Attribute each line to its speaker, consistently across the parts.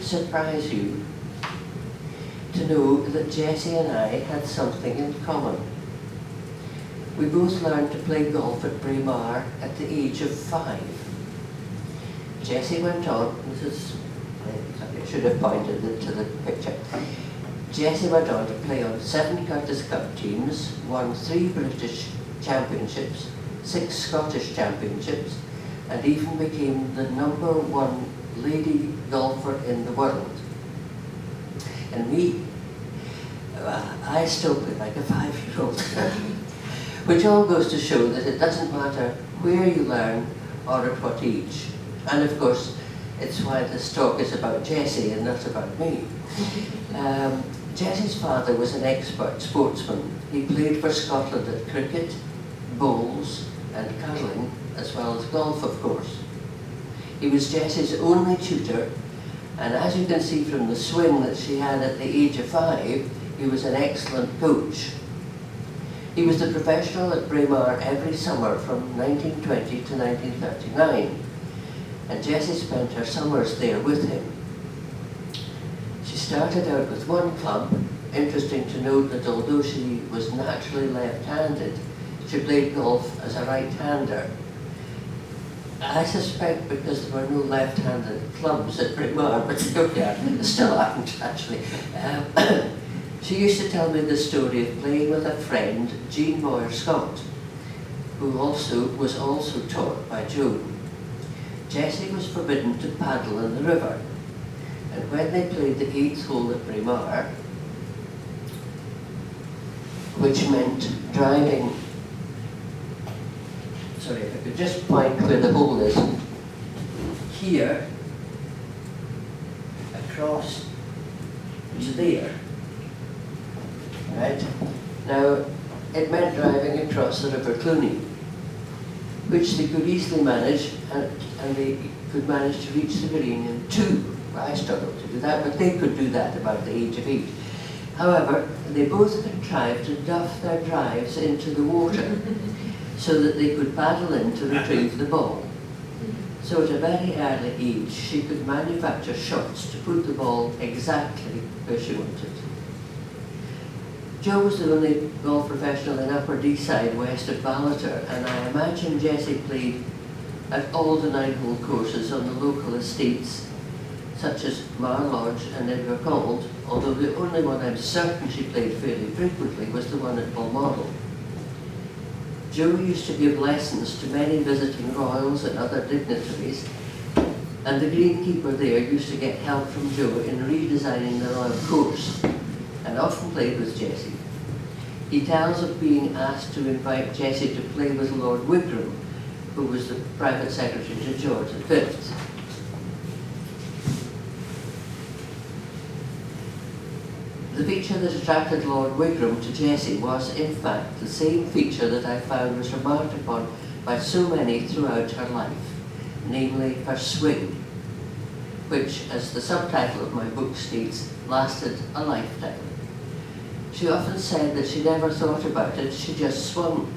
Speaker 1: surprise you to know that Jessie and I had something in common. We both learned to play golf at Braemar at the age of 5. Jessie went on, I should have pointed to the picture. Jessie went on to play on 7 Curtis Cup teams, won 3 British championships, 6 Scottish championships, and even became the #1 lady golfer in the world. And me, I still play like a 5-year-old. Which all goes to show that it doesn't matter where you learn or at what age. And of course, it's why this talk is about Jessie and not about me. Jessie's father was an expert sportsman. He played for Scotland at cricket, bowls and curling, as well as golf, of course. He was Jessie's only tutor, and as you can see from the swing that she had at the age of 5, he was an excellent coach. He was the professional at Braemar every summer from 1920 to 1939, and Jessie spent her summers there with him. She started out with one club. Interesting to note that although she was naturally left-handed, she played golf as a right-hander. I suspect because there were no left-handed clubs at Braemar, but there still aren't actually. She used to tell me the story of playing with a friend, Jean Moyer Scott, who was also taught by Joan. Jessie was forbidden to paddle in the river, and when they played the 8th hole at Braemar, which meant driving, sorry, if I could just point where the hole is, here, across to there, right? Now, it meant driving across the River Cluny, which they could easily manage, and they could manage to reach the green in 2. Well, I struggled to do that, but they could do that about the age of 8. However, they both contrived to duff their drives into the water so that they could paddle in to retrieve the ball. So at a very early age, she could manufacture shots to put the ball exactly where she wanted. Jo was the only golf professional in Upper Deeside west of Ballater, and I imagine Jessie played at all the 9-hole courses on the local estates, such as Mar Lodge and Invercold, although the only one I'm certain she played fairly frequently was the one at Balmoral. Jo used to give lessons to many visiting royals and other dignitaries, and the greenkeeper there used to get help from Jo in redesigning the royal course, and often played with Jessie. He tells of being asked to invite Jessie to play with Lord Wigram, who was the private secretary to George V. The feature that attracted Lord Wigram to Jessie was, in fact, the same feature that I found was remarked upon by so many throughout her life, namely her swing, which, as the subtitle of my book states, lasted a lifetime. She often said that she never thought about it, she just swung,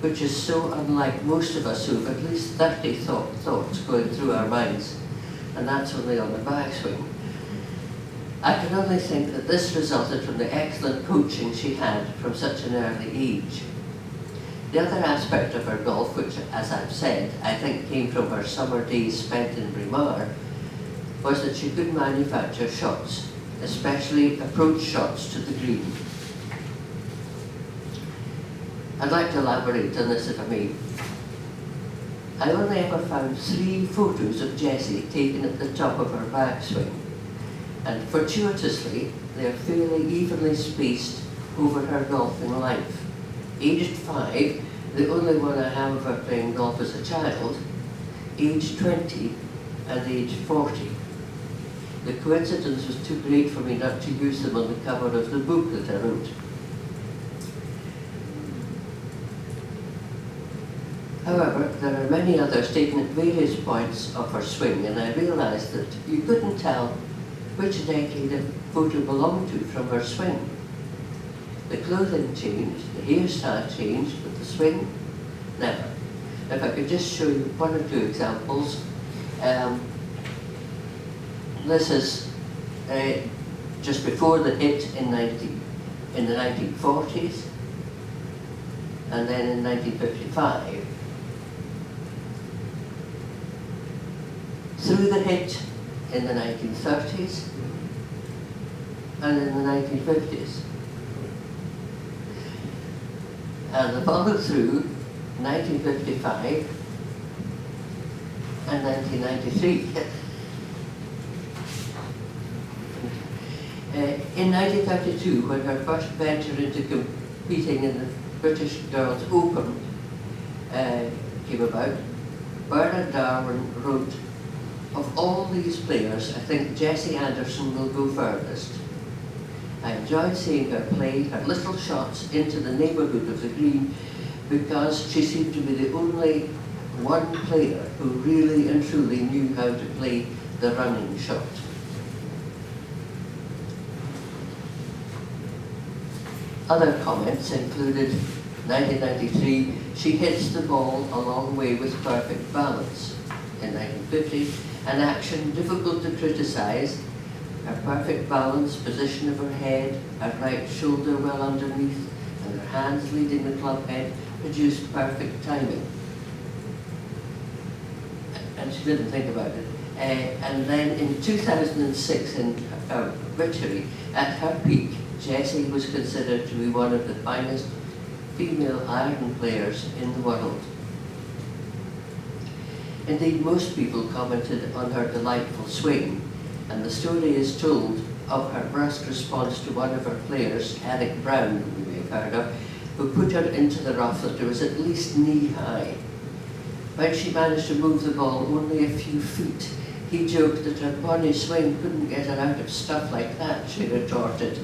Speaker 1: which is so unlike most of us who have at least 30 thoughts going through our minds, and that's only on the backswing. I can only think that this resulted from the excellent coaching she had from such an early age. The other aspect of her golf, which, as I've said, I think came from her summer days spent in Braemar, was that she could manufacture shots, especially approach shots to the green. I'd like to elaborate on this if I may. I only ever found 3 photos of Jessie taken at the top of her backswing, and fortuitously, they're fairly evenly spaced over her golfing life. Aged 5, the only one I have of her playing golf as a child, age 20 and age 40. The coincidence was too great for me not to use them on the cover of the book that I wrote. However, there are many others taken at various points of her swing, and I realised that you couldn't tell which decade a photo belonged to from her swing. The clothing changed, the hairstyle changed, but the swing, never. If I could just show you 1 or 2 examples. This is just before the hit in the 1940s, and then in 1955. Through the hit in the 1930s and in the 1950s. And the follow through 1955 and 1993. In 1932, when her first venture into competing in the British Girls' Open came about, Bernard Darwin wrote, "Of all these players, I think Jessie Anderson will go furthest. I enjoyed seeing her play her little shots into the neighbourhood of the green because she seemed to be the only one player who really and truly knew how to play the running shot." Other comments included 1993, "She hits the ball a long way with perfect balance." In 1950, "An action difficult to criticise. Her perfect balance, position of her head, her right shoulder well underneath, and her hands leading the club head produced perfect timing." And she didn't think about it. And then in 2006, in Obituary, at her peak, Jessie was considered to be one of the finest female iron players in the world. Indeed, most people commented on her delightful swing, and the story is told of her brusque response to one of her players, Eric Brown, who you may have heard of, who put her into the rough that was at least knee-high. When she managed to move the ball only a few feet, he joked that her bonny swing couldn't get her out of stuff like that. She retorted,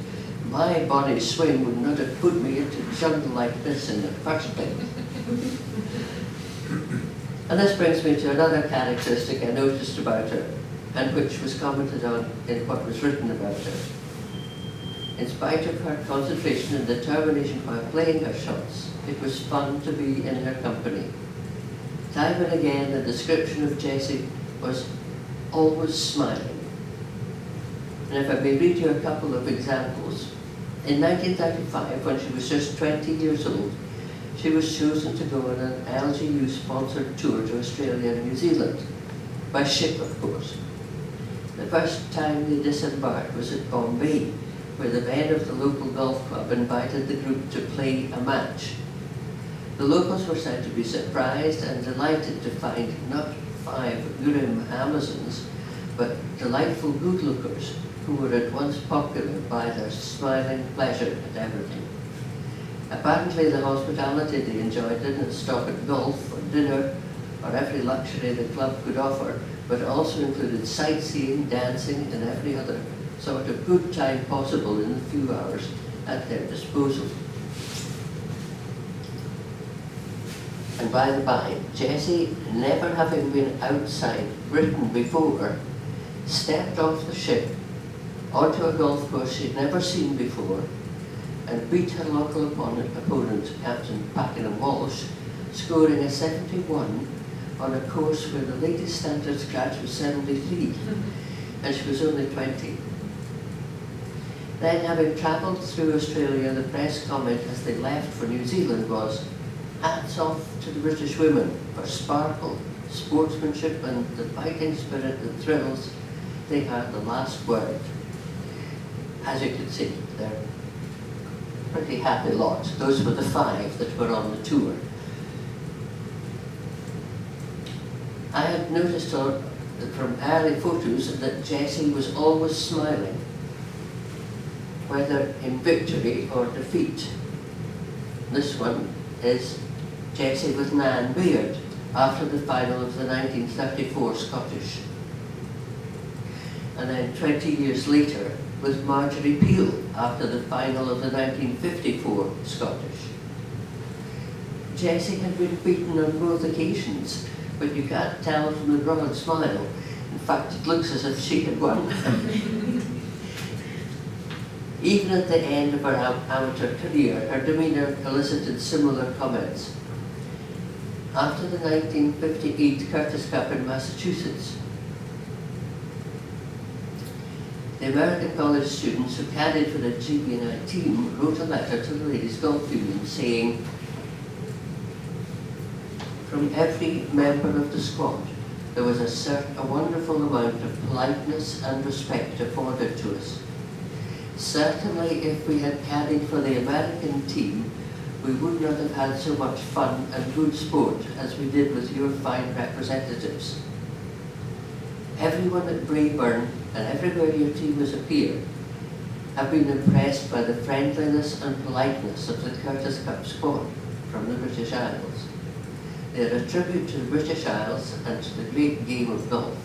Speaker 1: "My bonny swing would not have put me into jungle like this in the first place." And this brings me to another characteristic I noticed about her, and which was commented on in what was written about her. In spite of her concentration and determination while playing her shots, it was fun to be in her company. Time and again, the description of Jessie was always smiling. And if I may read you a couple of examples. In 1935, when she was just 20 years old, she was chosen to go on an LGU-sponsored tour to Australia and New Zealand, by ship, of course. The first time they disembarked was at Bombay, where the men of the local golf club invited the group to play a match. The locals were said to be surprised and delighted to find not 5 grim Amazons, but delightful good-lookers who were at once popular by their smiling pleasure at everything. Apparently the hospitality they enjoyed didn't stop at golf or dinner or every luxury the club could offer, but also included sightseeing, dancing, and every other sort of good time possible in the few hours at their disposal. And by the by, Jessie, never having been outside Britain before, stepped off the ship onto a golf course she'd never seen before and beat her local opponent, Captain Pakenham Walsh, scoring a 71 on a course where the latest standard scratch was 73, and she was only 20. Then, having travelled through Australia, the press comment as they left for New Zealand was, "Hats off to the British women for sparkle, sportsmanship, and the fighting spirit that thrills. They had the last word." As you can see, they're a pretty happy lot. Those were the 5 that were on the tour. I had noticed from early photos that Jessie was always smiling, whether in victory or defeat. This one is Jessie with Nan Beard after the final of the 1934 Scottish. And then 20 years later with Marjorie Peel after the final of the 1954 Scottish. Jessie had been beaten on both occasions, but you can't tell from the broad smile. In fact, it looks as if she had won. Even at the end of her amateur career, her demeanour elicited similar comments. After the 1958 Curtis Cup in Massachusetts, The American college students who caddied for the GB&I team wrote a letter to the Ladies Golf Union saying, "From every member of the squad, there was a wonderful amount of politeness and respect afforded to us. Certainly, if we had caddied for the American team, we would not have had so much fun and good sport as we did with your fine representatives. Everyone at Braemar and everywhere your team has appeared have been impressed by the friendliness and politeness of the Curtis Cup squad from the British Isles. They are a tribute to the British Isles and to the great game of golf.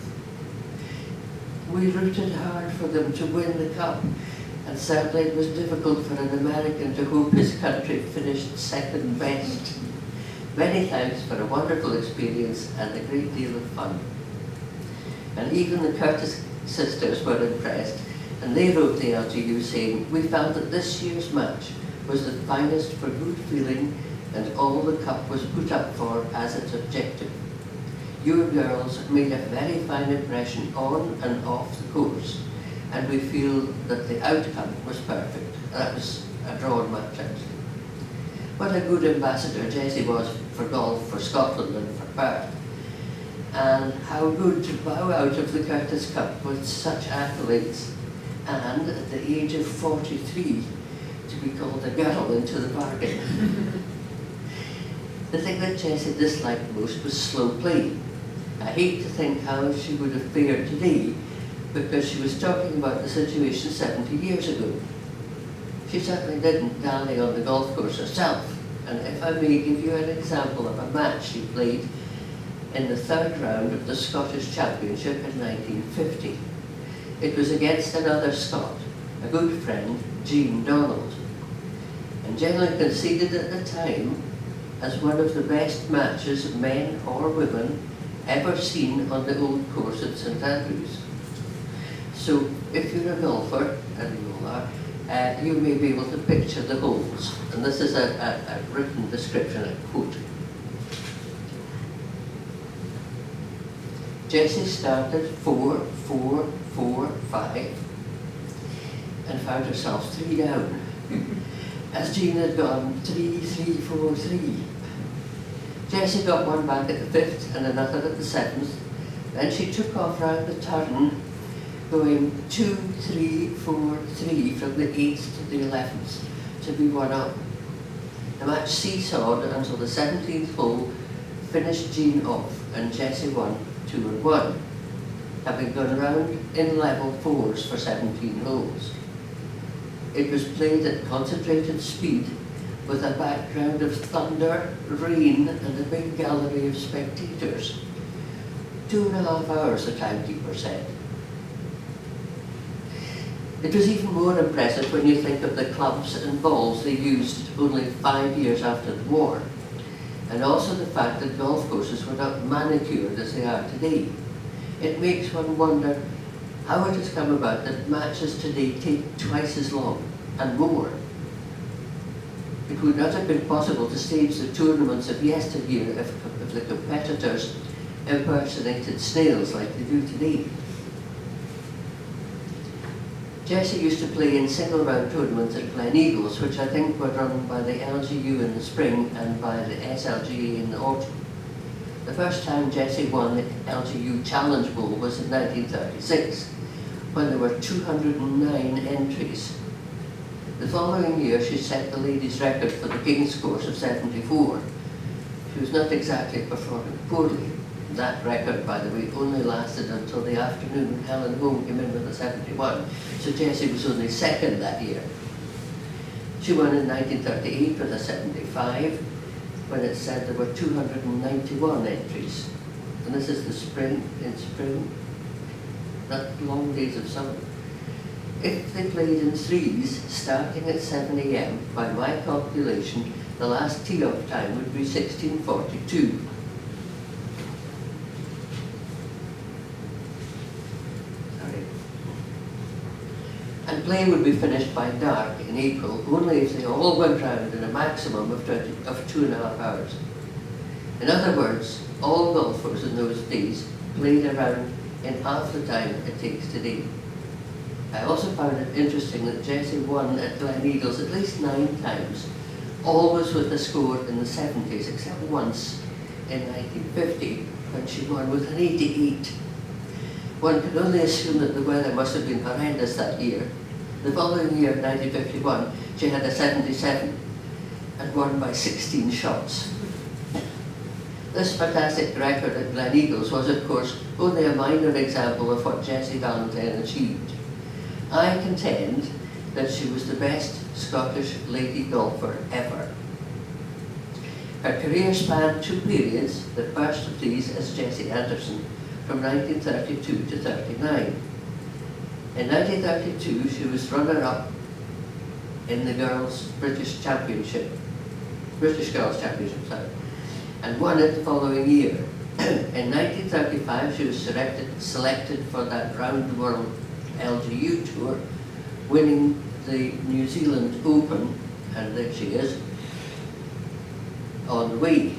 Speaker 1: We rooted hard for them to win the cup, and certainly it was difficult for an American to hope his country finished second best. Many thanks for a wonderful experience and a great deal of fun." And even the Curtis sisters were impressed, and they wrote the LGU saying, "We felt that this year's match was the finest for good feeling, and all the cup was put up for as its objective. Your girls made a very fine impression on and off the course, and we feel that the outcome was perfect." That was a drawn match, actually. What a good ambassador Jessie was for golf, for Scotland and for Perth. And how good to bow out of the Curtis Cup with such accolades, and at the age of 43 to be called a girl into the bargain. The thing that Jessie disliked most was slow play. I hate to think how she would have fared today, because she was talking about the situation 70 years ago. She certainly didn't dally on the golf course herself, and if I may give you an example of a match she played in the third round of the Scottish Championship in 1950. It was against another Scot, a good friend, Jean Donald, and generally considered at the time as one of the best matches, men or women, ever seen on the old course at St Andrews. So if you're a golfer, and you all are, you may be able to picture the holes. And this is a written description, a quote. Jessie started 4, 4, 4, 5 and found herself 3 down. As Jean had gone 3, 3, 4, 3. Jessie got one back at the 5th and another at the 7th. Then she took off round the turn, going 2, 3, 4, 3 from the 8th to the 11th to be one up. The match seesawed until the 17th hole finished Jean off, and Jessie won 2 and 1, having gone round in level 4s for 17 holes. It was played at concentrated speed with a background of thunder, rain, and a big gallery of spectators. 2.5 hours, the timekeeper said. It was even more impressive when you think of the clubs and balls they used only 5 years after the war, and also the fact that golf courses were not manicured as they are today. It makes one wonder how it has come about that matches today take twice as long and more. It would not have been possible to stage the tournaments of yesteryear if the competitors impersonated snails like they do today. Jessie used to play in single-round tournaments at Gleneagles, which I think were run by the LGU in the spring and by the SLGA in the autumn. The first time Jessie won the LGU Challenge Bowl was in 1936, when there were 209 entries. The following year she set the ladies' record for the King's Course of 74. She was not exactly performing poorly. That record, by the way, only lasted until the afternoon when Helen Home came in with a 71, so Jessie was only second that year. She won in 1938 with a 75, when it said there were 291 entries. And this is the spring, not long days of summer. If they played in threes, starting at 7 AM, by my calculation, the last tee-off time would be 16:42. And play would be finished by dark in April, only if they all went round in a maximum of 2.5 hours. In other words, all golfers in those days played around in half the time it takes today. I also found it interesting that Jessie won at Gleneagles at least 9 times, always with a score in the 70s, except once in 1950 when she won with an 88. One can only assume that the weather must have been horrendous that year. The following year, 1951, she had a 77 and won by 16 shots. This fantastic record at Gleneagles was, of course, only a minor example of what Jessie Valentine achieved. I contend that she was the best Scottish lady golfer ever. Her career spanned 2 periods, the first of these as Jessie Anderson, from 1932 to 39. In 1932, she was runner-up in the British Girls' Championship, sorry, and won it the following year. In 1935, she was selected for that round the world LGU tour, winning the New Zealand Open, and there she is, on the way.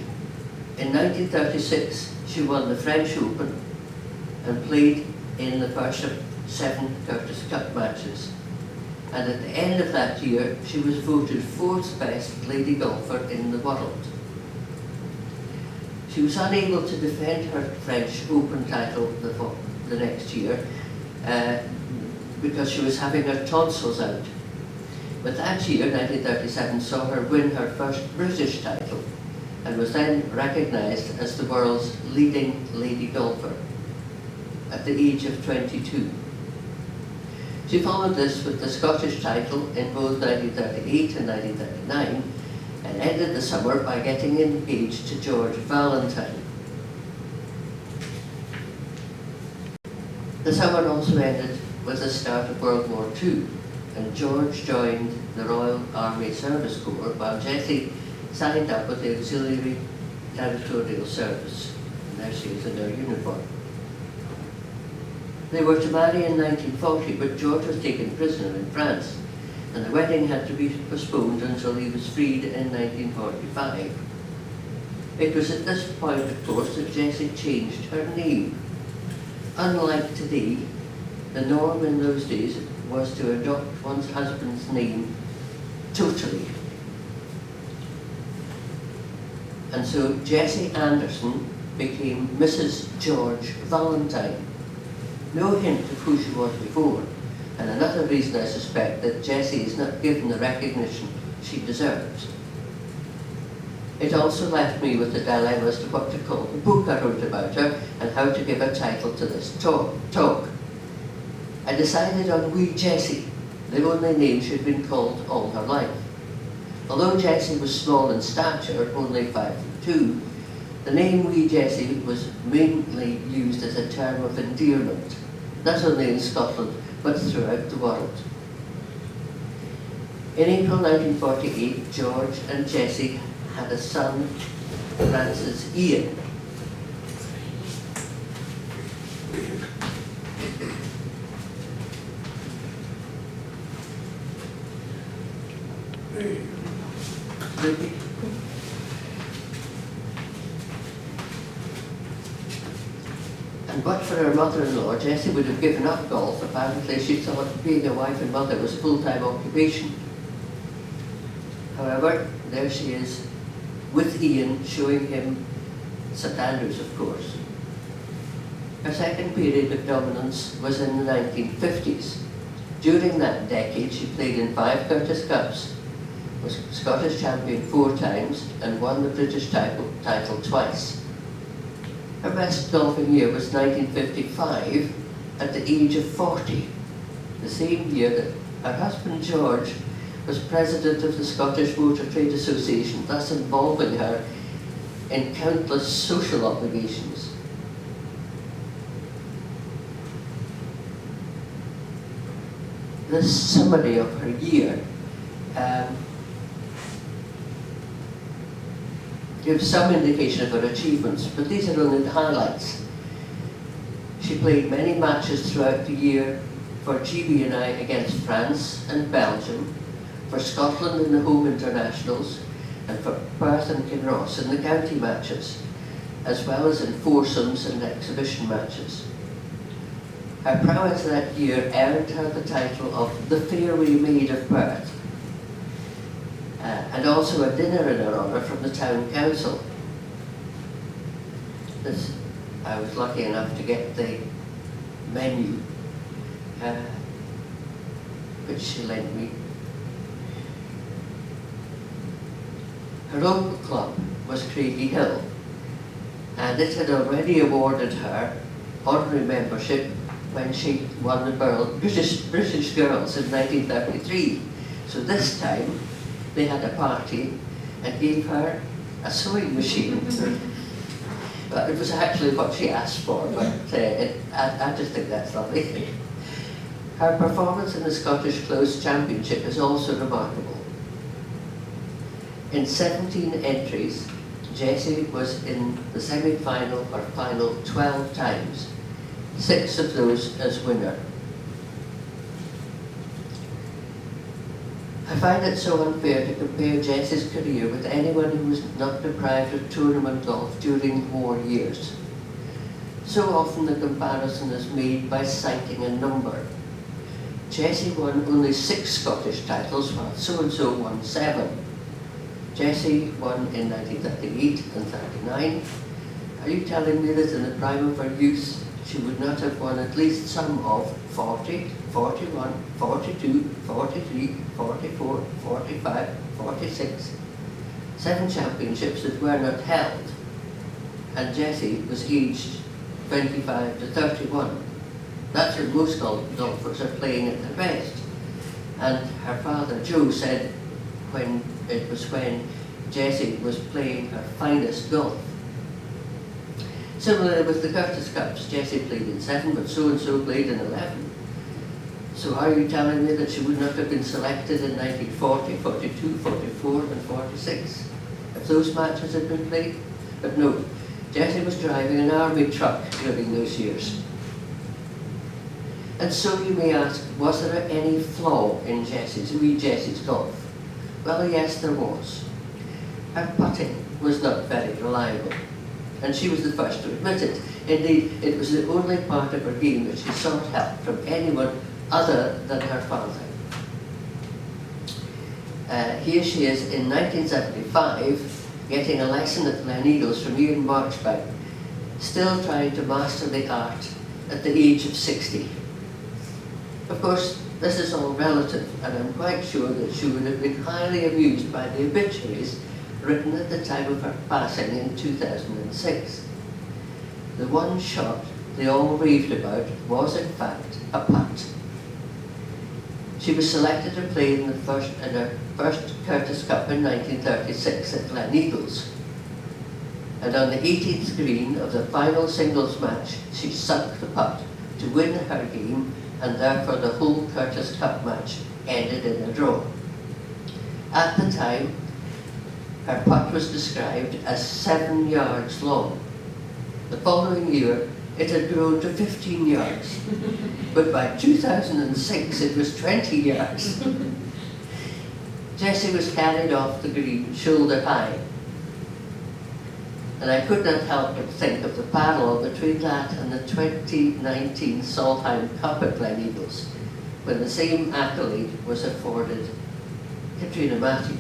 Speaker 1: In 1936, she won the French Open and played in the first of 7 Curtis Cup matches. And at the end of that year, she was voted 4th best lady golfer in the world. She was unable to defend her French Open title the next year because she was having her tonsils out. But that year, 1937, saw her win her first British title and was then recognised as the world's leading lady golfer at the age of 22. She followed this with the Scottish title in both 1938 and 1939 and ended the summer by getting engaged to George Valentine. The summer also ended with the start of World War II, and George joined the Royal Army Service Corps while Jessie signed up with the Auxiliary Territorial Service. And there she is in her uniform. They were to marry in 1940, but George was taken prisoner in France, and the wedding had to be postponed until he was freed in 1945. It was at this point, of course, that Jessie changed her name. Unlike today, the norm in those days was to adopt one's husband's name totally. And so Jessie Anderson became Mrs George Valentine. No hint of who she was before, and another reason I suspect that Jessie is not given the recognition she deserves. It also left me with the dilemma as to what to call the book I wrote about her and how to give a title to this talk. I decided on Wee Jessie, the only name she'd been called all her life. Although Jessie was small in stature, only 5'2", the name Wee Jessie was mainly used as a term of endearment, not only in Scotland, but throughout the world. In April 1948, George and Jessie had a son, Francis Ian. And but for her mother-in-law, Jessie would have given up golf. Apparently she thought being a wife and mother was a full-time occupation. However, there she is with Ian, showing him St Andrews, of course. Her second period of dominance was in the 1950s. During that decade, she played in 5 Curtis Cups, was Scottish champion 4 times, and won the British title twice. Her best golfing year was 1955, at the age of 40, the same year that her husband George was president of the Scottish Motor Trade Association, thus involving her in countless social obligations. This summary of her year gives some indication of her achievements, but these are only the highlights. She played many matches throughout the year for GB&I against France and Belgium, for Scotland in the home internationals, and for Perth and Kinross in the county matches, as well as in foursomes and exhibition matches. Her prowess that year earned her the title of the Fairway Maid of Birth, and also a dinner in her honour from the town council. I was lucky enough to get the menu, which she lent me. Her local club was Craigie Hill, and it had already awarded her honorary membership when she won the British Girls in 1933. So this time they had a party and gave her a sewing machine. But it was actually what she asked for, but I just think that's lovely. Her performance in the Scottish Close Championship is also remarkable. In 17 entries, Jessie was in the semi-final or final 12 times, 6 of those as winner. I find it so unfair to compare Jessie's career with anyone who was not deprived of tournament golf during war years. So often the comparison is made by citing a number. Jessie won only 6 Scottish titles, while so-and-so won 7. Jessie won in 1938 and 39. Are you telling me that in the prime of her youth she would not have won at least some of 40, 41, 42, 43, 44, 45, 46, 7 championships that were not held, and Jessie was aged 25 to 31. That's when most golfers are playing at their best. And her father, Joe, said when Jessie was playing her finest golf. Similarly with the Curtis Cups, Jessie played in 7, but so-and-so played in 11. So are you telling me that she would not have been selected in 1940, 42, 44 and 46, if those matches had been played? But no, Jessie was driving an army truck during those years. And so you may ask, was there any flaw in Jessie's golf? Well, yes, there was. Her putting was not very reliable, and she was the first to admit it. Indeed, it was the only part of her game that she sought help from anyone other than her father. Here she is in 1975, getting a lesson at Gleneagles from Ian Marchbank, still trying to master the art at the age of 60. Of course, this is all relative, and I'm quite sure that she would have been highly amused by the obituaries written at the time of her passing in 2006. The one shot they all raved about was in fact a putt. She was selected to play in her first Curtis Cup in 1936 at Gleneagles. And on the 18th green of the final singles match, she sunk the putt to win her game, and therefore the whole Curtis Cup match ended in a draw. At the time, her putt was described as 7 yards long. The following year, it had grown to 15 yards, but by 2006 it was 20 yards. Jessie was carried off the green shoulder high, and I could not help but think of the parallel between that and the 2019 Solheim Cup at Gleneagles, when the same accolade was afforded Katrina Matthew.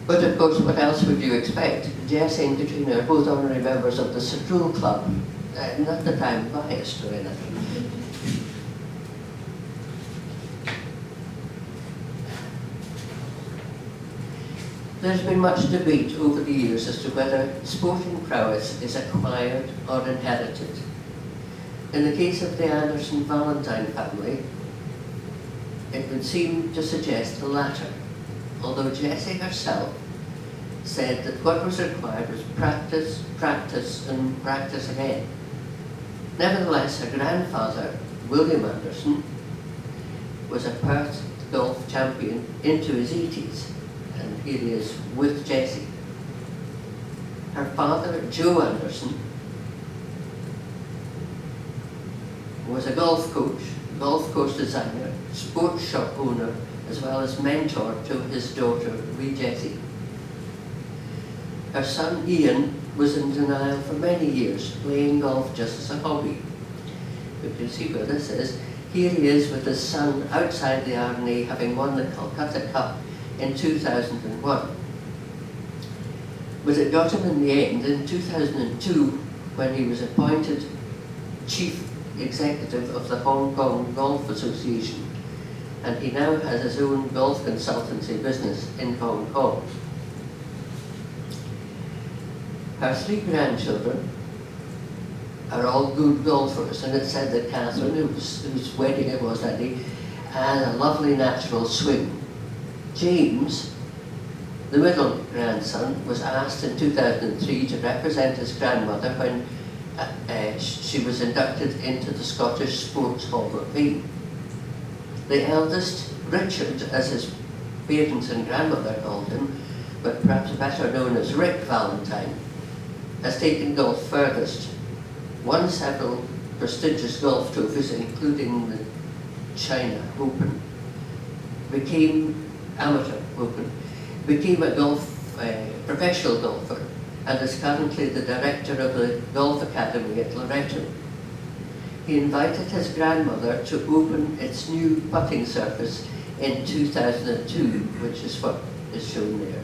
Speaker 1: But of course, what else would you expect? Jessie and Katrina are both honorary members of the Central Club. Not that I'm biased or anything. There's been much debate over the years as to whether sporting prowess is acquired or inherited. In the case of the Anderson Valentine family, it would seem to suggest the latter, although Jessie herself said that what was required was practice, practice, and practice again. Nevertheless, her grandfather, William Anderson, was a Perth golf champion into his 80s, and here he is with Jessie. Her father, Joe Anderson, was a golf coach, golf course designer, sports shop owner, as well as mentor to his daughter, wee Jessie. Her son Ian was in denial for many years, playing golf just as a hobby. You can see where this is. Here he is with his son outside the R&A, having won the Calcutta Cup in 2001. But it got him in the end in 2002 when he was appointed chief executive of the Hong Kong Golf Association, and he now has his own golf consultancy business in Hong Kong. Her 3 grandchildren are all good golfers, and it's said that Catherine, whose wedding it was that day, had a lovely natural swing. James, the middle grandson, was asked in 2003 to represent his grandmother when she was inducted into the Scottish Sports Hall of Fame. The eldest, Richard, as his parents and grandmother called him, but perhaps better known as Rick Valentine, has taken golf furthest, won several prestigious golf trophies, including the China Open, became amateur open, became a professional golfer, and is currently the director of the Golf Academy at Loreto. He invited his grandmother to open its new putting surface in 2002, which is what is shown there.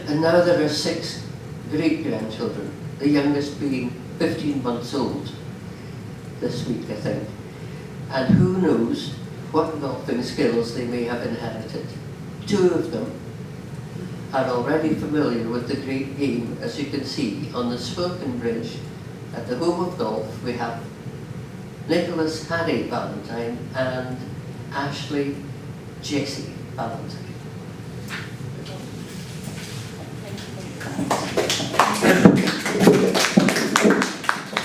Speaker 1: And now there are 6 great-grandchildren, the youngest being 15 months old this week, I think. And who knows what golfing skills they may have inherited. 2 of them are already familiar with the great game, as you can see on the Spoken Bridge at the home of golf. We have Nicholas Harry Valentine and Ashley Jessie Valentine.